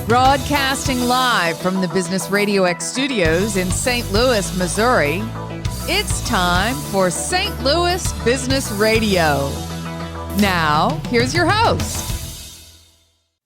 Broadcasting live from the Business RadioX studios in St. Louis, Missouri, it's time for St. Louis Business Radio. Now, here's your host.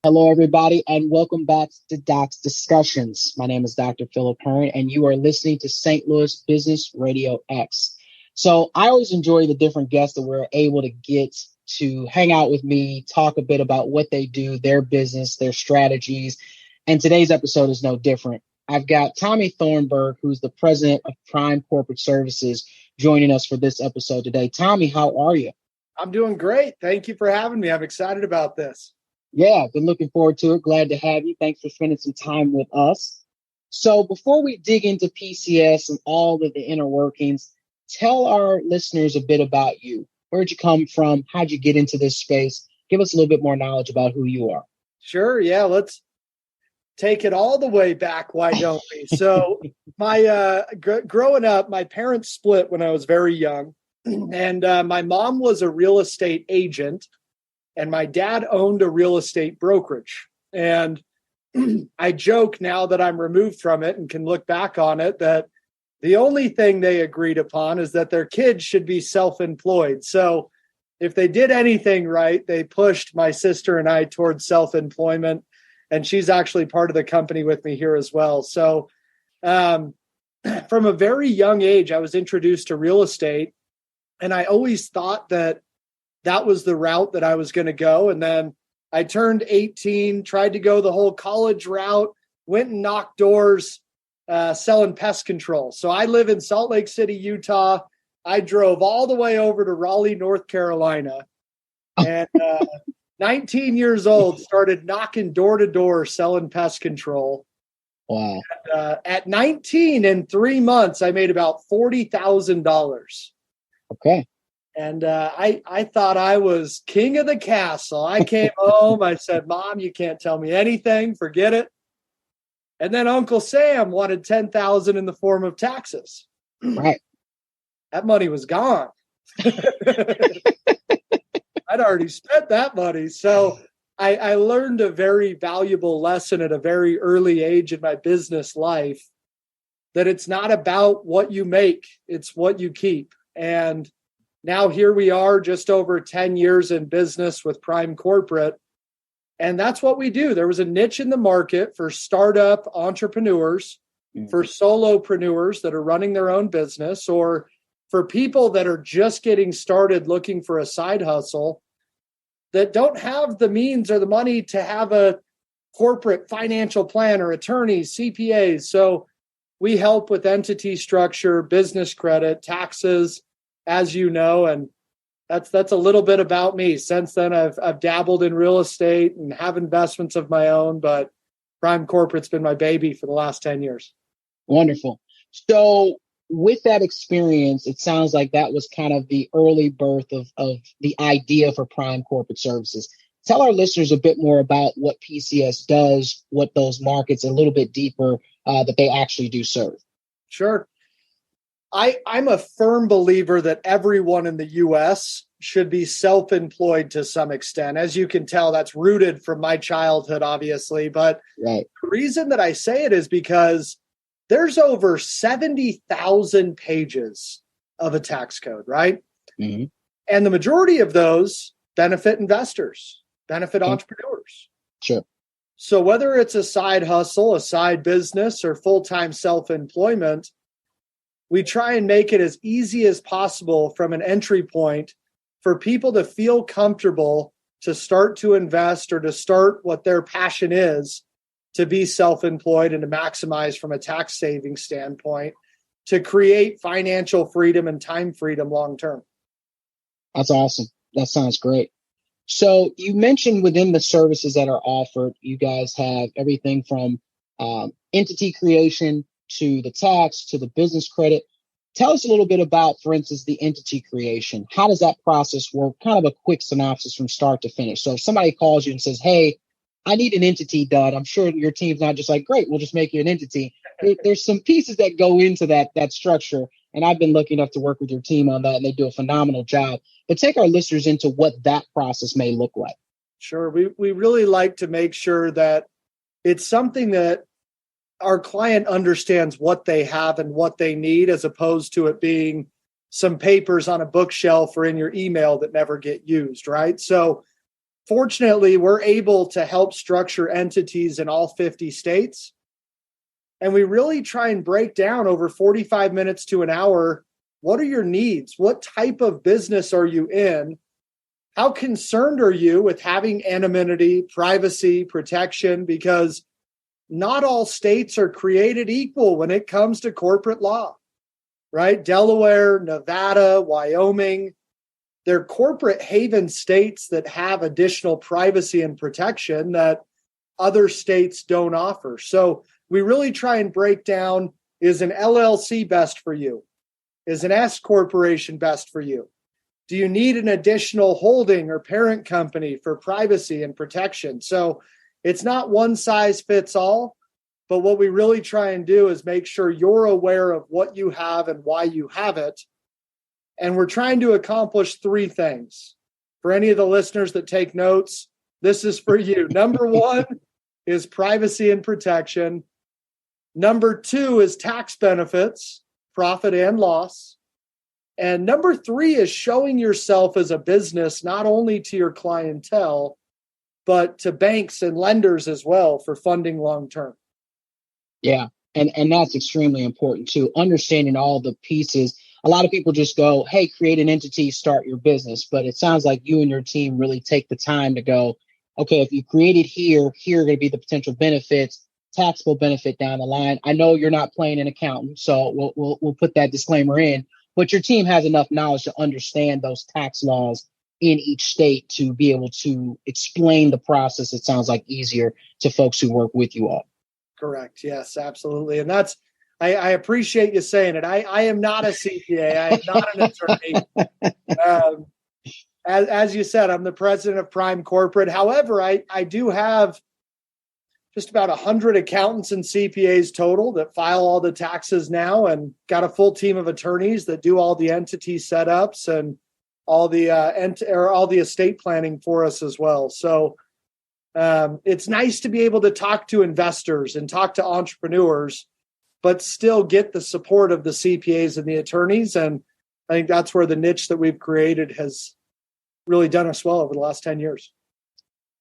Hello, everybody, and welcome back to Doc's Discussions. My name is Dr. Philip Hearn, and you are listening to St. Louis Business Radio X. So I always enjoy the different guests that we're able to get to hang out with me, talk a bit about what they do, their business, their strategies. And today's episode is no different. I've got Tommy Thornburgh, who's the president of Prime Corporate Services, joining us for this episode today. Tommy, how are you? I'm doing great. Thank you for having me. I'm excited about this. Yeah, been looking forward to it. Glad to have you. Thanks for spending some time with us. So before we dig into PCS and all of the inner workings, tell our listeners a bit about you. Where'd you come from? How'd you get into this space? Give us a little bit more knowledge about who you are. Sure. Yeah, let's take it all the way back. Why don't we? So my growing up, my parents split when I was very young. And my mom was a real estate agent, and my dad owned a real estate brokerage. And I joke now that I'm removed from it and can look back on it that the only thing they agreed upon is that their kids should be self-employed. So if they did anything right, they pushed my sister and I towards self-employment. And she's actually part of the company with me here as well. So from a very young age, I was introduced to real estate. And I always thought that that was the route that I was going to go. And then I turned 18, tried to go the whole college route, went and knocked doors, selling pest control. So I live in Salt Lake City, Utah. I drove all the way over to Raleigh, North Carolina. And 19 years old, started knocking door to door, selling pest control. Wow. And, at 19, in 3 months, I made about $40,000. Okay. And I thought I was king of the castle. I came home. I said, Mom, you can't tell me anything. Forget it. And then Uncle Sam wanted $10,000 in the form of taxes. Right. That money was gone. I'd already spent that money. So I learned a very valuable lesson at a very early age in my business life, that it's not about what you make, it's what you keep. And now here we are, just over 10 years in business with Prime Corporate. And that's what we do. There was a niche in the market for startup entrepreneurs, for solopreneurs that are running their own business, or for people that are just getting started looking for a side hustle that don't have the means or the money to have a corporate financial planner, attorneys, CPAs. So we help with entity structure, business credit, taxes, as you know, and that's a little bit about me. Since then, I've dabbled in real estate and have investments of my own, but Prime Corporate's been my baby for the last 10 years. Wonderful. So with that experience, it sounds like that was kind of the early birth of the idea for Prime Corporate Services. Tell our listeners a bit more about what PCS does, what those markets, a little bit deeper, that they actually do serve. Sure. I'm a firm believer that everyone in the U.S. should be self-employed to some extent. As you can tell, that's rooted from my childhood, obviously. But right. The reason that I say it is because there's over 70,000 pages of a tax code, right? Mm-hmm. And the majority of those benefit investors, benefit entrepreneurs. Sure. So whether it's a side hustle, a side business, or full-time self-employment, we try and make it as easy as possible from an entry point for people to feel comfortable to start to invest or to start what their passion is, to be self-employed and to maximize from a tax saving standpoint, to create financial freedom and time freedom long-term. That's awesome. That sounds great. So you mentioned within the services that are offered, you guys have everything from entity creation to the tax, to the business credit. Tell us a little bit about, for instance, the entity creation. How does that process work? Kind of a quick synopsis from start to finish. So if somebody calls you and says, hey, I need an entity done, I'm sure your team's not just like, great, we'll just make you an entity. There's some pieces that go into that structure. And I've been lucky enough to work with your team on that, and they do a phenomenal job. But take our listeners into what that process may look like. Sure. We really like to make sure that it's something that our client understands what they have and what they need, as opposed to it being some papers on a bookshelf or in your email that never get used, right? So fortunately, we're able to help structure entities in all 50 states. And we really try and break down over 45 minutes to an hour, what are your needs? What type of business are you in? How concerned are you with having anonymity, privacy, protection? Because not all states are created equal when it comes to corporate law, right? Delaware, Nevada, Wyoming, they're corporate haven states that have additional privacy and protection that other states don't offer. So we really try and break down, is an LLC best for you? Is an S corporation best for you? Do you need an additional holding or parent company for privacy and protection? So it's not one size fits all, but what we really try and do is make sure you're aware of what you have and why you have it. And we're trying to accomplish three things. For any of the listeners that take notes, this is for you. Number one is privacy and protection. Number two is tax benefits, profit and loss. And number three is showing yourself as a business, not only to your clientele, but to banks and lenders as well for funding long-term. Yeah. And that's extremely important too. Understanding all the pieces. A lot of people just go, hey, create an entity, start your business. But it sounds like you and your team really take the time to go, okay, if you create it here are going to be the potential benefits, taxable benefit down the line. I know you're not playing an accountant, so we'll put that disclaimer in. But your team has enough knowledge to understand those tax laws in each state to be able to explain the process. It sounds like easier to folks who work with you all. Correct. Yes, absolutely. And that's, I appreciate you saying it. I am not a CPA. I am not an attorney. As you said, I'm the president of Prime Corporate. However, I do have just about 100 accountants and CPAs total that file all the taxes now, and got a full team of attorneys that do all the entity setups and all the all the estate planning for us as well. So it's nice to be able to talk to investors and talk to entrepreneurs, but still get the support of the CPAs and the attorneys. And I think that's where the niche that we've created has really done us well over the last 10 years.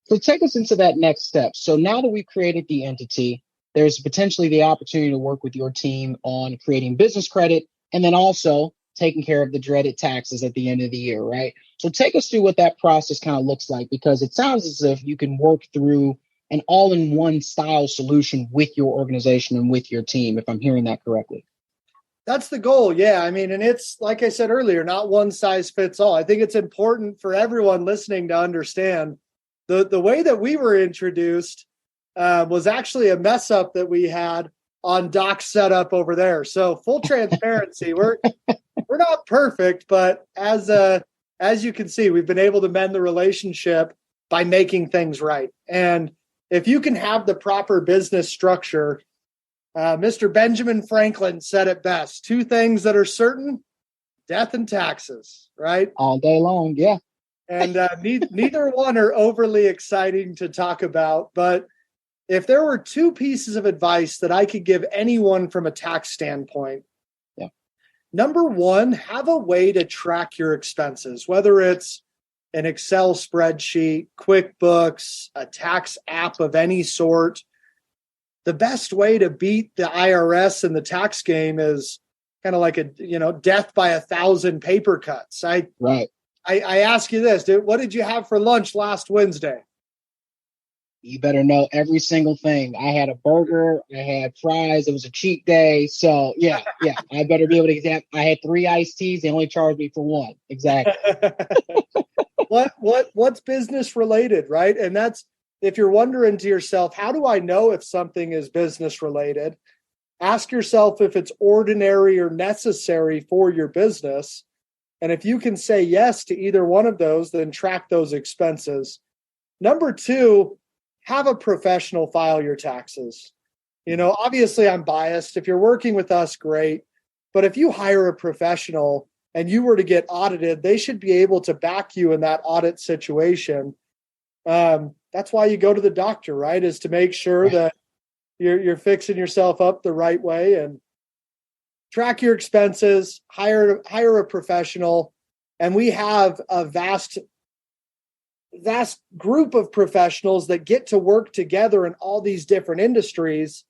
So take us into that next step. So now that we've created the entity, there's potentially the opportunity to work with your team on creating business credit and then also taking care of the dreaded taxes at the end of the year, right? So take us through what that process kind of looks like, because it sounds as if you can work through an all-in-one style solution with your organization and with your team, if I'm hearing that correctly. That's the goal. Yeah. I mean, and it's, like I said earlier, not one size fits all. I think it's important for everyone listening to understand the way that we were introduced was actually a mess up that we had on Doc's setup over there. So full transparency, we're not perfect, but as you can see, we've been able to mend the relationship by making things right. And if you can have the proper business structure, Mr. Benjamin Franklin said it best: two things that are certain, death and taxes, right? All day long, yeah. And neither one are overly exciting to talk about. But if there were two pieces of advice that I could give anyone from a tax standpoint, yeah. Number one, have a way to track your expenses, whether it's an Excel spreadsheet, QuickBooks, a tax app of any sort. The best way to beat the IRS in the tax game is kind of like death by 1,000 paper cuts. Right. I ask you this, what did you have for lunch last Wednesday? You better know every single thing. I had a burger, I had fries, it was a cheat day. So yeah. I better be able to get. I had 3 iced teas, they only charged me for 1. Exactly. What's business related, right? And that's, if you're wondering to yourself, how do I know if something is business related? Ask yourself if it's ordinary or necessary for your business. And if you can say yes to either one of those, then track those expenses. Number two, have a professional file your taxes. Obviously I'm biased. If you're working with us, great. But if you hire a professional and you were to get audited, they should be able to back you in that audit situation. that's why you go to the doctor, right? Is to make sure that you're fixing yourself up the right way, and track your expenses, hire a professional. And we have a vast group of professionals that get to work together in all these different industries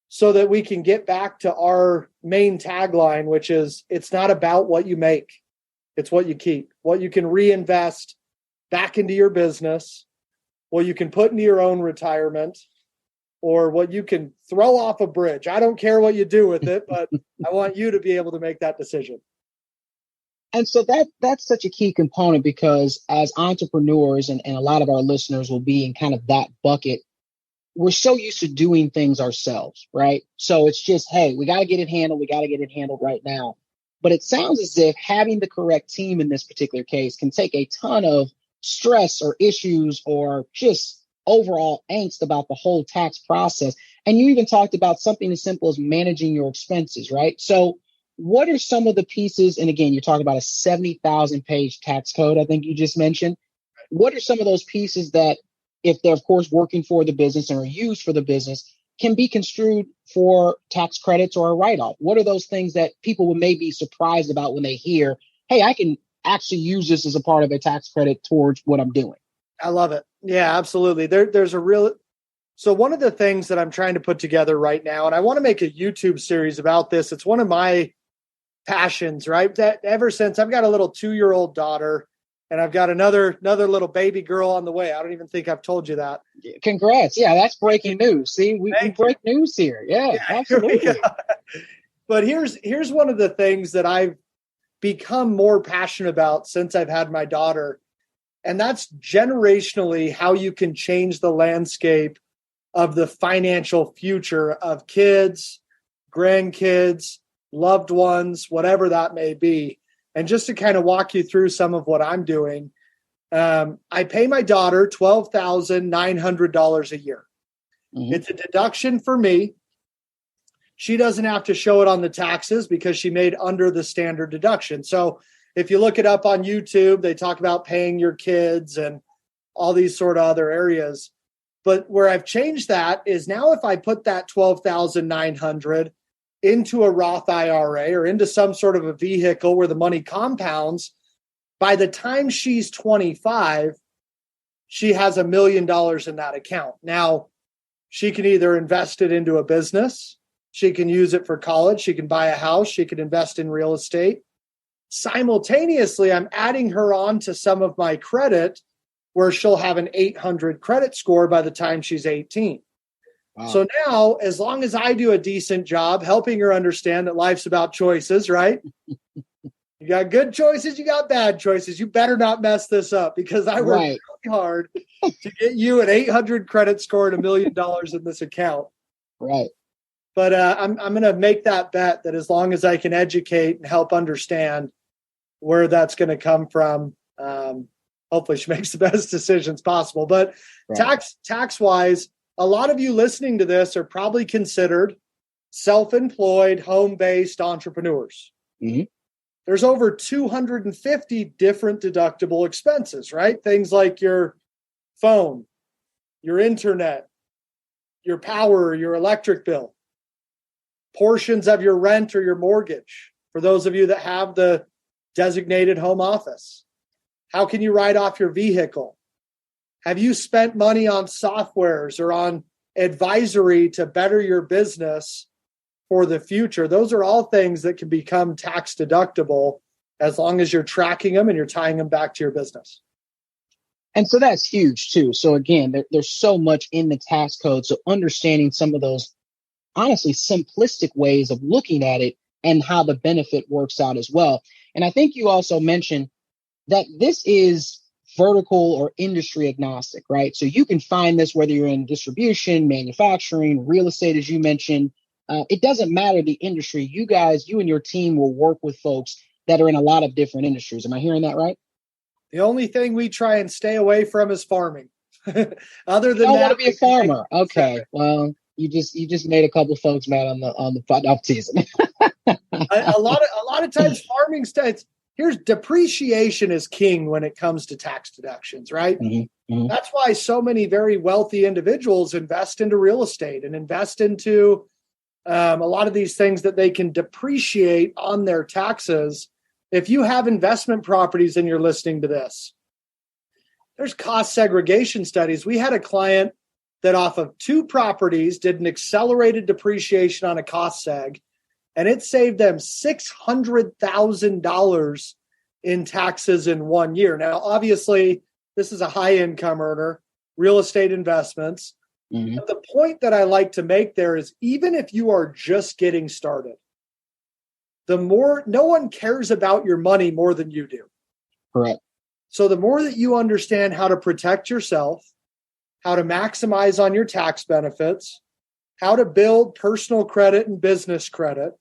so that we can get back to our main tagline, which is, it's not about what you make, it's what you keep, what you can reinvest back into your business, what you can put into your own retirement, or what you can throw off a bridge. I don't care what you do with it, but I want you to be able to make that decision. And so that's such a key component, because as entrepreneurs, and a lot of our listeners will be in kind of that bucket, we're so used to doing things ourselves, right? So it's just, hey, we got to get it handled. We got to get it handled right now. But it sounds as if having the correct team in this particular case can take a ton of stress or issues or just overall angst about the whole tax process. And you even talked about something as simple as managing your expenses, right? So what are some of the pieces? And again, you're talking about a 70,000 page tax code, I think you just mentioned. What are some of those pieces that, if they're, of course, working for the business and are used for the business, can be construed for tax credits or a write-off? What are those things that people will maybe be surprised about when they hear, hey, I can actually use this as a part of a tax credit towards what I'm doing? I love it. Yeah, absolutely. So one of the things that I'm trying to put together right now, and I want to make a YouTube series about this. It's one of my passions, right? That ever since I've got a little 2-year-old daughter, and I've got another little baby girl on the way. I don't even think I've told you that. Congrats. Yeah, that's breaking news. See, we break news here. Yeah, absolutely. But here's one of the things that I've become more passionate about since I've had my daughter. And that's generationally how you can change the landscape of the financial future of kids, grandkids, loved ones, whatever that may be. And just to kind of walk you through some of what I'm doing, I pay my daughter $12,900 a year. Mm-hmm. It's a deduction for me. She doesn't have to show it on the taxes because she made under the standard deduction. So if you look it up on YouTube, they talk about paying your kids and all these sort of other areas. But where I've changed that is now if I put that $12,900 into a Roth IRA or into some sort of a vehicle where the money compounds, by the time she's 25, she has $1 million in that account. Now, she can either invest it into a business, she can use it for college, she can buy a house, she can invest in real estate. Simultaneously, I'm adding her on to some of my credit where she'll have an 800 credit score by the time she's 18. Wow. So now, as long as I do a decent job helping her understand that life's about choices, right? You got good choices, you got bad choices. You better not mess this up, because I worked really hard to get you an 800 credit score and $1 million in this account. Right. But I'm going to make that bet that as long as I can educate and help understand where that's going to come from, hopefully she makes the best decisions possible. But tax-wise, a lot of you listening to this are probably considered self-employed, home-based entrepreneurs. Mm-hmm. There's over 250 different deductible expenses, right? Things like your phone, your internet, your power, your electric bill, portions of your rent or your mortgage, for those of you that have the designated home office. How can you write off your vehicle? Have you spent money on softwares or on advisory to better your business for the future? Those are all things that can become tax deductible as long as you're tracking them and you're tying them back to your business. And so that's huge too. So again, there's so much in the tax code. So understanding some of those, honestly, simplistic ways of looking at it and how the benefit works out as well. And I think you also mentioned that this is vertical or industry agnostic, right? So you can find this whether you're in distribution, manufacturing, real estate, as you mentioned. It doesn't matter the industry. You and your team will work with folks that are in a lot of different industries. Am I hearing that right? The only thing we try and stay away from is farming. Other than I that, want to be a farmer. Okay, well, you just made a couple folks mad on the teasing. a lot of times farming states. here's depreciation is king when it comes to tax deductions, right? Mm-hmm. Mm-hmm. That's why so many very wealthy individuals invest into real estate and invest into a lot of these things that they can depreciate on their taxes. If you have investment properties and you're listening to this, there's cost segregation studies. We had a client that off of 2 properties did an accelerated depreciation on a cost seg, and it saved them $600,000 in taxes in 1 year. Now, obviously, this is a high income earner, real estate investments. Mm-hmm. But the point that I like to make there is even if you are just getting started, no one cares about your money more than you do. Correct. So the more that you understand how to protect yourself, how to maximize on your tax benefits, how to build personal credit and business credit,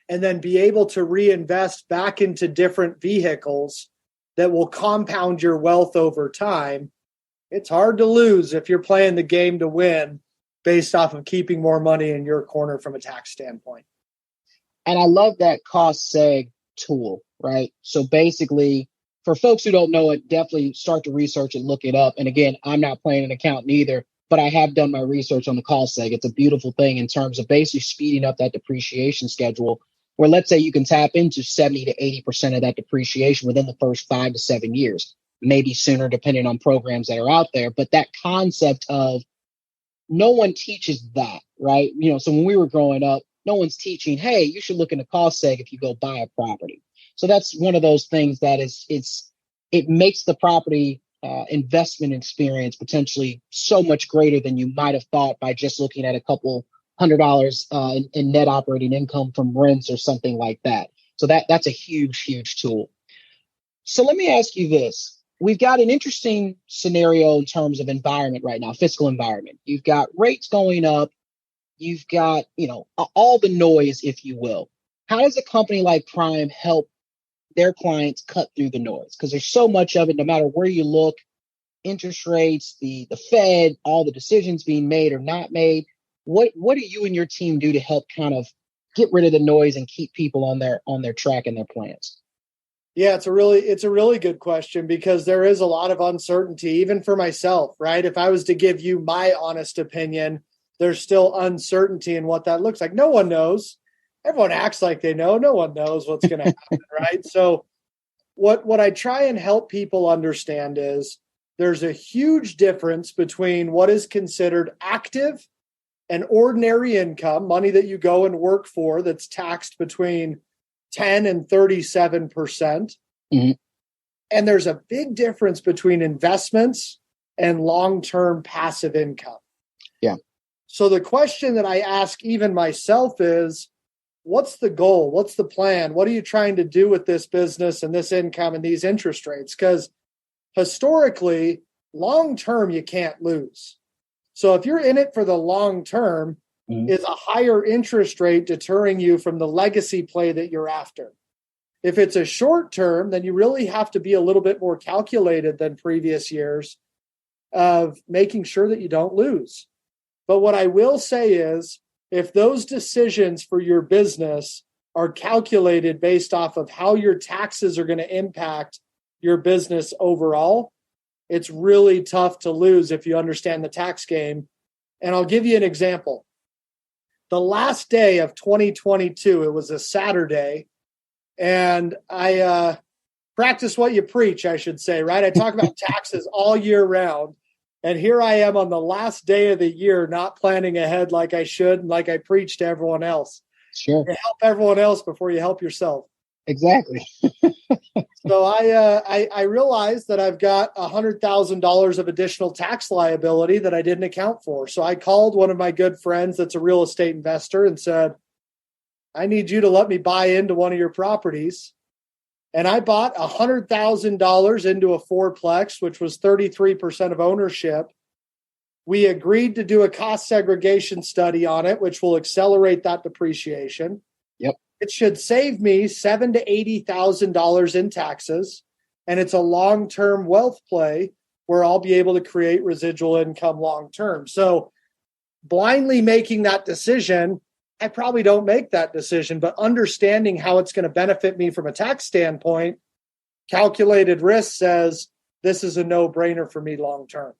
and then be able to reinvest back into different vehicles that will compound your wealth over time, it's hard to lose if you're playing the game to win based off of keeping more money in your corner from a tax standpoint. And I love that cost seg tool, right? So basically, for folks who don't know it, definitely start to research and look it up. And again, I'm not playing an accountant either, but I have done my research on the cost seg. It's a beautiful thing in terms of basically speeding up that depreciation schedule, where let's say you can tap into 70 to 80% of that depreciation within the first 5 to 7 years, maybe sooner, depending on programs that are out there. But that concept of no one teaches that, right? So when we were growing up, no one's teaching, hey, you should look into cost seg if you go buy a property. So that's one of those things that it makes the property investment experience potentially so much greater than you might have thought by just looking at a couple $100 in net operating income from rents or something like that. So that's a huge, huge tool. So let me ask you this. We've got an interesting scenario in terms of environment right now, fiscal environment. You've got rates going up. You've got, all the noise, if you will. How does a company like Prime help their clients cut through the noise? Because there's so much of it, no matter where you look, interest rates, the Fed, all the decisions being made or not made. What do you and your team do to help kind of get rid of the noise and keep people on their track and their plans? Yeah, it's a really good question because there is a lot of uncertainty, even for myself, right? If I was to give you my honest opinion, there's still uncertainty in what that looks like. No one knows. Everyone acts like they know. No one knows what's going to happen, right? So what I try and help people understand is there's a huge difference between what is considered active and ordinary income, money that you go and work for that's taxed between 10 and 37%. Mm-hmm. And there's a big difference between investments and long-term passive income. Yeah. So the question that I ask even myself is, what's the goal? What's the plan? What are you trying to do with this business and this income and these interest rates? Because historically, long-term, you can't lose. So if you're in it for the long term, is a higher interest rate deterring you from the legacy play that you're after? If it's a short term, then you really have to be a little bit more calculated than previous years of making sure that you don't lose. But what I will say is, if those decisions for your business are calculated based off of how your taxes are going to impact your business overall, it's really tough to lose if you understand the tax game. And I'll give you an example. The last day of 2022, it was a Saturday, and I practice what you preach, I should say, right? I talk about taxes all year round, and here I am on the last day of the year not planning ahead like I should and like I preach to everyone else. Sure. You help everyone else before you help yourself. Exactly. So I realized that I've got $100,000 of additional tax liability that I didn't account for. So I called one of my good friends that's a real estate investor and said, I need you to let me buy into one of your properties. And I bought $100,000 into a fourplex, which was 33% of ownership. We agreed to do a cost segregation study on it, which will accelerate that depreciation. Yep. It should save me $7,000 to $80,000 in taxes, and it's a long-term wealth play where I'll be able to create residual income long-term. So blindly making that decision I probably don't make that decision, but understanding how it's going to benefit me from a tax standpoint, calculated risk says this is a no-brainer for me long-term.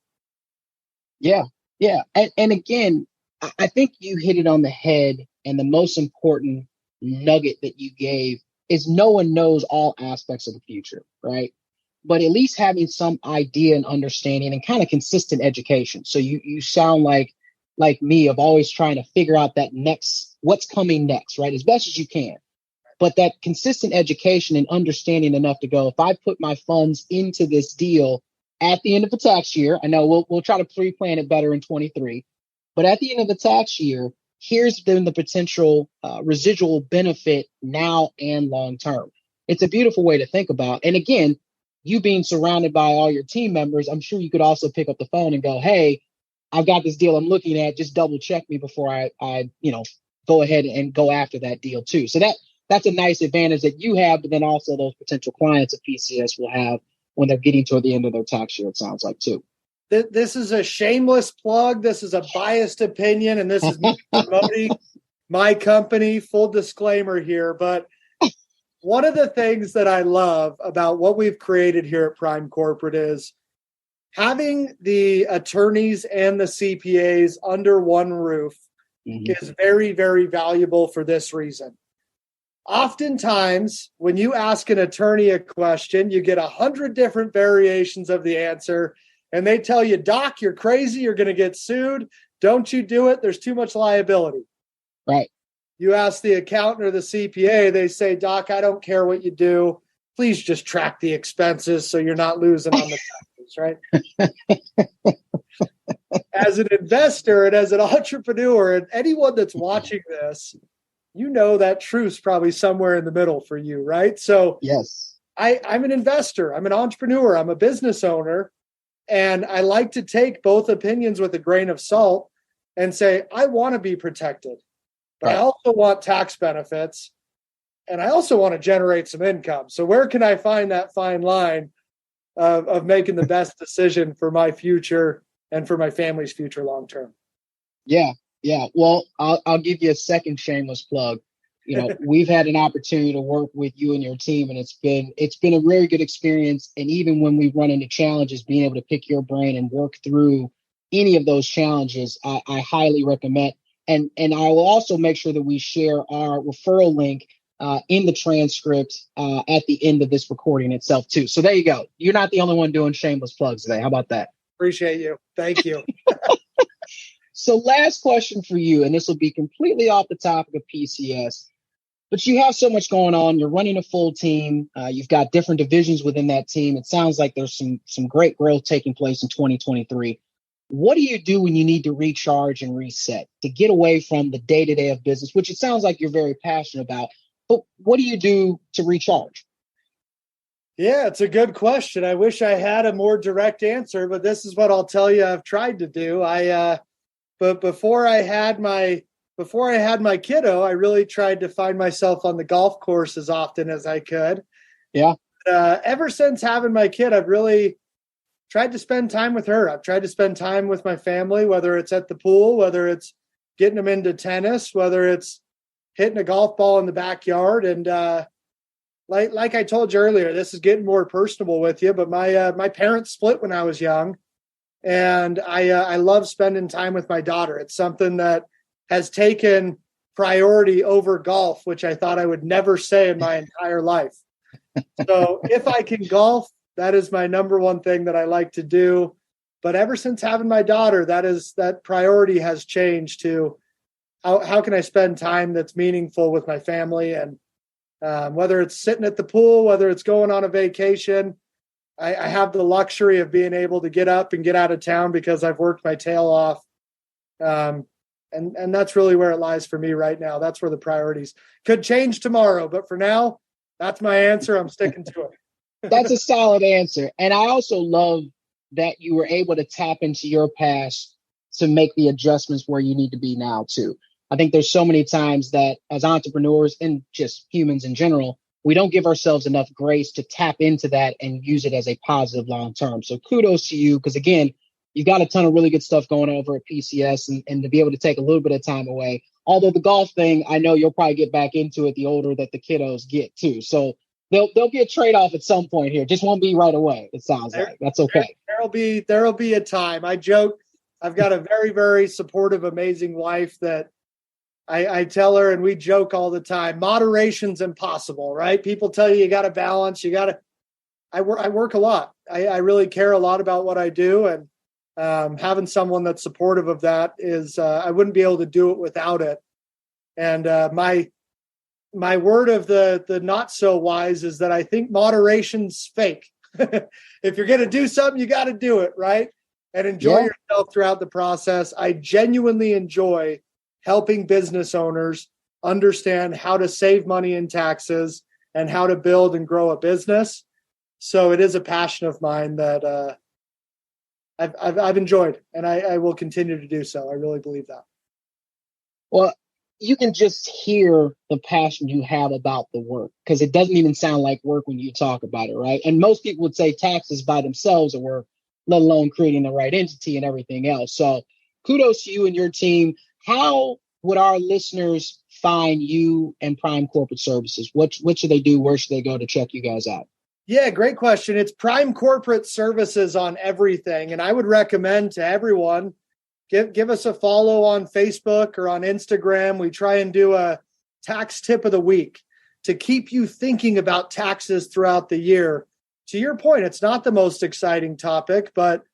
Yeah. Yeah. And again, I think you hit it on the head. And the most important nugget that you gave is no one knows all aspects of the future, right? But at least having some idea and understanding and kind of consistent education. So you sound like me of always trying to figure out that next, what's coming next, right? As best as you can. But that consistent education and understanding enough to go, if I put my funds into this deal at the end of the tax year, I know we'll try to pre-plan it better in 23, but at the end of the tax year, here's then the potential residual benefit now and long term. It's a beautiful way to think about. And again, you being surrounded by all your team members, I'm sure you could also pick up the phone and go, hey, I've got this deal I'm looking at. Just double check me before I go ahead and go after that deal too. So that's a nice advantage that you have, but then also those potential clients at PCS will have when they're getting toward the end of their tax year, it sounds like too. This is a shameless plug. This is a biased opinion, and this is me promoting my company. Full disclaimer here, but one of the things that I love about what we've created here at Prime Corporate is having the attorneys and the CPAs under one roof is very, very valuable for this reason. Oftentimes, when you ask an attorney a question, you get 100 different variations of the answer, and they tell you, Doc, you're crazy. You're going to get sued. Don't you do it. There's too much liability. Right. You ask the accountant or the CPA, they say, Doc, I don't care what you do. Please just track the expenses so you're not losing on the taxes, right? As an investor and as an entrepreneur, and anyone that's watching this, you know that truth's probably somewhere in the middle for you, right? So yes, I'm an investor. I'm an entrepreneur. I'm a business owner. And I like to take both opinions with a grain of salt and say, I want to be protected, but I also want tax benefits, and I also want to generate some income. So where can I find that fine line of making the best decision for my future and for my family's future long term? Yeah. Well, I'll give you a second shameless plug. We've had an opportunity to work with you and your team, and it's been a very good experience. And even when we run into challenges, being able to pick your brain and work through any of those challenges, I highly recommend. And I will also make sure that we share our referral link in the transcript at the end of this recording itself too. So there you go. You're not the only one doing shameless plugs today. How about that? Appreciate you. Thank you. So last question for you, and this will be completely off the topic of PCS, but you have so much going on. You're running a full team. You've got different divisions within that team. It sounds like there's some great growth taking place in 2023. What do you do when you need to recharge and reset to get away from the day-to-day of business, which it sounds like you're very passionate about, but what do you do to recharge? Yeah, it's a good question. I wish I had a more direct answer, but this is what I'll tell you I've tried to do. But before I had my kiddo, I really tried to find myself on the golf course as often as I could. Yeah. Ever since having my kid, I've really tried to spend time with her. I've tried to spend time with my family, whether it's at the pool, whether it's getting them into tennis, whether it's hitting a golf ball in the backyard. And like I told you earlier, this is getting more personable with you, but my parents split when I was young. And I love spending time with my daughter. It's something that has taken priority over golf, which I thought I would never say in my entire life. So if I can golf, that is my number one thing that I like to do. But ever since having my daughter, that priority has changed to how can I spend time that's meaningful with my family? And whether it's sitting at the pool, whether it's going on a vacation, I have the luxury of being able to get up and get out of town because I've worked my tail off. And that's really where it lies for me right now. That's where the priorities could change tomorrow. But for now, that's my answer. I'm sticking to it. That's a solid answer. And I also love that you were able to tap into your past to make the adjustments where you need to be now too. I think there's so many times that as entrepreneurs and just humans in general, we don't give ourselves enough grace to tap into that and use it as a positive long term. So kudos to you, because again, you've got a ton of really good stuff going over at PCS, and to be able to take a little bit of time away Although the golf thing, I know you'll probably get back into it the older that the kiddos get too. So there'll be a trade-off at some point here. Just won't be right away, it sounds like. That's okay. There'll be a time. I joke, I've got a very, very supportive, amazing wife that I tell her, and we joke all the time, moderation's impossible, right? People tell you got to balance, I work a lot. I really care a lot about what I do, and having someone that's supportive of that is, I wouldn't be able to do it without it. And my word of the not so wise is that I think moderation's fake. If you're going to do something, you got to do it, right? And enjoy yourself throughout the process. I genuinely enjoy helping business owners understand how to save money in taxes and how to build and grow a business. So it is a passion of mine that I've enjoyed, and I will continue to do so. I really believe that. Well, you can just hear the passion you have about the work, because it doesn't even sound like work when you talk about it, right? And most people would say taxes by themselves are work, let alone creating the right entity and everything else. So kudos to you and your team. How would our listeners find you and Prime Corporate Services? What should they do? Where should they go to check you guys out? Yeah, great question. It's Prime Corporate Services on everything. And I would recommend to everyone, give us a follow on Facebook or on Instagram. We try and do a tax tip of the week to keep you thinking about taxes throughout the year. To your point, it's not the most exciting topic, but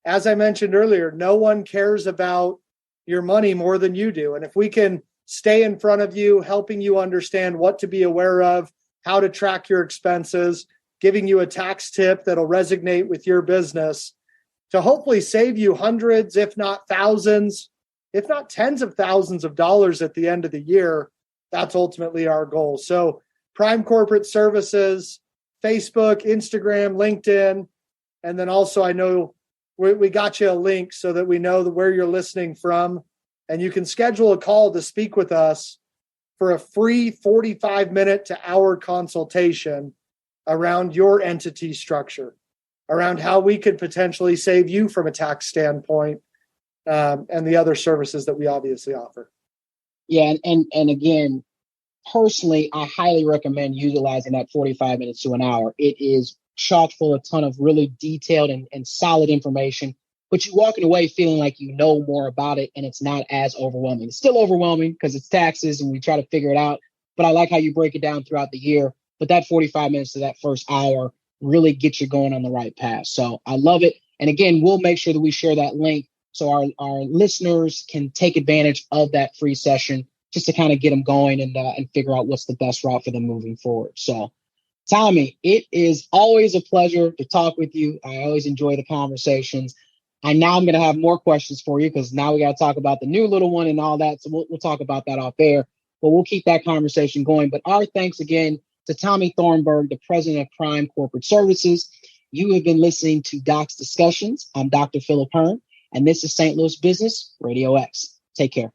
as I mentioned earlier, no one cares about your money more than you do. And if we can stay in front of you, helping you understand what to be aware of, how to track your expenses, giving you a tax tip that'll resonate with your business to hopefully save you hundreds, if not thousands, if not tens of thousands of dollars at the end of the year, that's ultimately our goal. So Prime Corporate Services, Facebook, Instagram, LinkedIn, and then also I know we got you a link so that we know where you're listening from, and you can schedule a call to speak with us for a free 45-minute to hour consultation around your entity structure, around how we could potentially save you from a tax standpoint, and the other services that we obviously offer. Yeah, and again, personally, I highly recommend utilizing that 45 minutes to an hour. It is chock full of a ton of really detailed and solid information, but you're walking away feeling like you know more about it, and it's not as overwhelming. It's still overwhelming because it's taxes and we try to figure it out, but I like how you break it down throughout the year. But that 45 minutes to that first hour really gets you going on the right path. So I love it. And again, we'll make sure that we share that link so our listeners can take advantage of that free session just to kind of get them going and figure out what's the best route for them moving forward. So Tommy, it is always a pleasure to talk with you. I always enjoy the conversations. I'm going to have more questions for you because now we got to talk about the new little one and all that. So we'll talk about that off air, but we'll keep that conversation going. But our thanks again to Tommy Thornburgh, the president of Prime Corporate Services. You have been listening to Doc's Discussions. I'm Dr. Philip Hearn, and this is St. Louis Business Radio X. Take care.